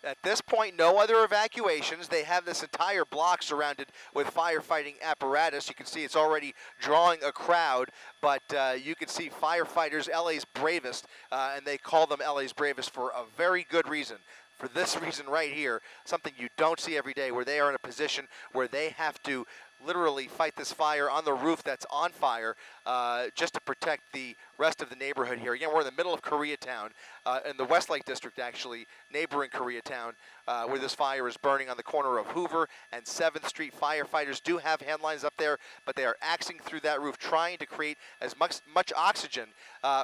At this point, no other evacuations. They have this entire block surrounded with firefighting apparatus. You can see it's already drawing a crowd, but you can see firefighters, LA's bravest, and they call them LA's bravest for a very good reason. For this reason right here, something you don't see every day, where they are in a position where they have to literally fight this fire on the roof that's on fire just to protect the rest of the neighborhood here. Again, we're in the middle of Koreatown, in the Westlake district, actually, neighboring Koreatown, where this fire is burning on the corner of Hoover and 7th Street. Firefighters do have hand lines up there, but they are axing through that roof, trying to create as much oxygen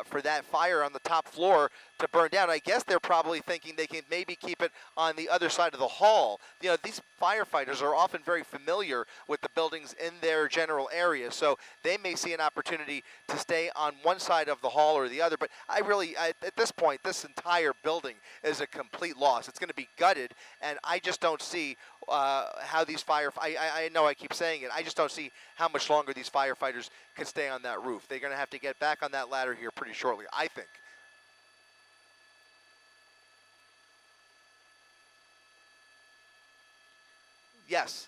for that fire on the top floor to burn down. I guess they're probably thinking they can maybe keep it on the other side of the hall. You know, these firefighters are often very familiar with the buildings in their general area, so they may see an opportunity to stay on one side of the hall or the other. But at this point, this entire building is a complete loss. It's going to be gutted, and I just don't see how these I know I keep saying it, I just don't see how much longer these firefighters can stay on that roof. They're going to have to get back on that ladder here pretty shortly, I think. Yes.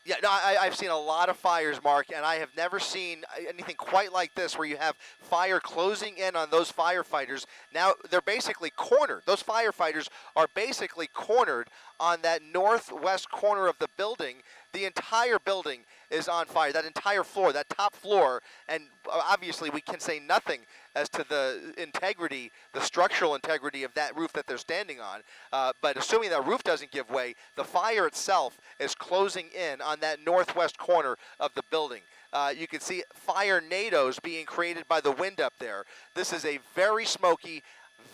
Yeah, no, I've seen a lot of fires, Mark, and I have never seen anything quite like this, where you have fire closing in on those firefighters. Now they're basically cornered. Those firefighters are basically cornered on that northwest corner of the building. The entire building is on fire, that entire floor, that top floor, and obviously we can say nothing as to the integrity, the structural integrity of that roof that they're standing on. But assuming that roof doesn't give way, the fire itself is closing in on that northwest corner of the building. You can see fire nados being created by the wind up there. This is a very smoky,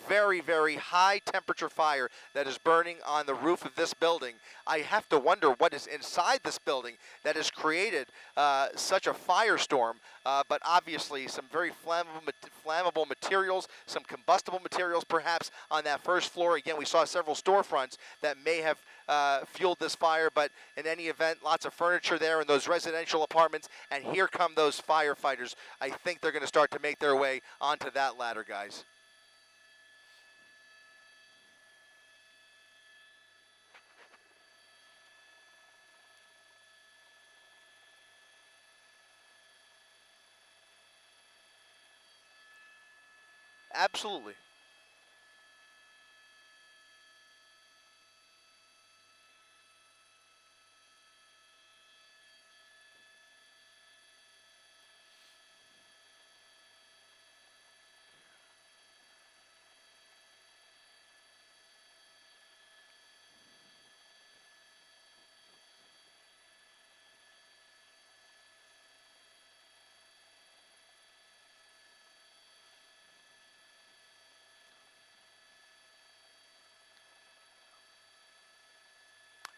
very, very high temperature fire that is burning on the roof of this building. I have to wonder what is inside this building that has created such a firestorm, but obviously some very flammable materials, some combustible materials perhaps on that first floor. Again, we saw several storefronts that may have fueled this fire, but in any event, lots of furniture there in those residential apartments, and here come those firefighters. I think they're going to start to make their way onto that ladder, guys. Absolutely.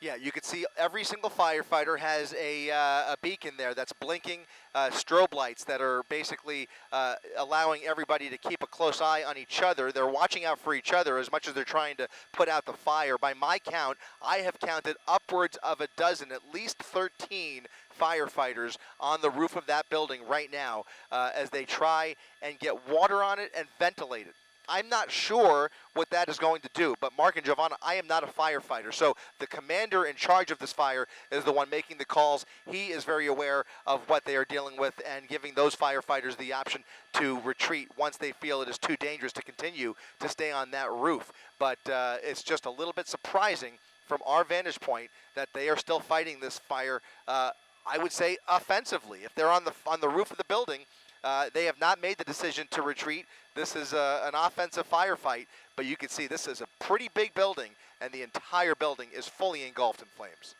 Yeah, you can see every single firefighter has a beacon there that's blinking, strobe lights that are basically allowing everybody to keep a close eye on each other. They're watching out for each other as much as they're trying to put out the fire. By my count, I have counted upwards of a dozen, at least 13 firefighters on the roof of that building right now as they try and get water on it and ventilate it. I'm not sure what that is going to do, but Mark and Giovanna, I am not a firefighter, so the commander in charge of this fire is the one making the calls. He is very aware of what they are dealing with and giving those firefighters the option to retreat once they feel it is too dangerous to continue to stay on that roof. But it's just a little bit surprising from our vantage point that they are still fighting this fire, I would say, offensively. If they're on the roof of the building, they have not made the decision to retreat. This is an offensive firefight, but you can see this is a pretty big building, and the entire building is fully engulfed in flames.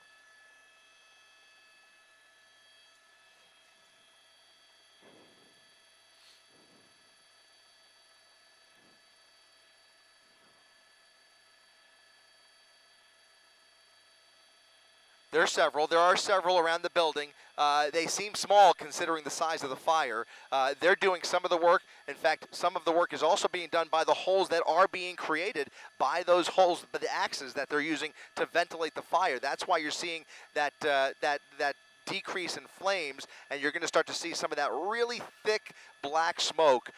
There are several around the building. They seem small considering the size of the fire. They're doing some of the work. In fact, some of the work is also being done by the holes that are being created by those holes, by the axes that they're using to ventilate the fire. That's why you're seeing that decrease in flames, and you're going to start to see some of that really thick black smoke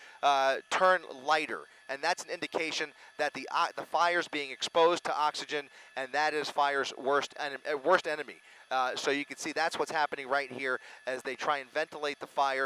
turn lighter. And that's an indication that the fire's being exposed to oxygen, and that is fire's worst enemy. So you can see that's what's happening right here as they try and ventilate the fire.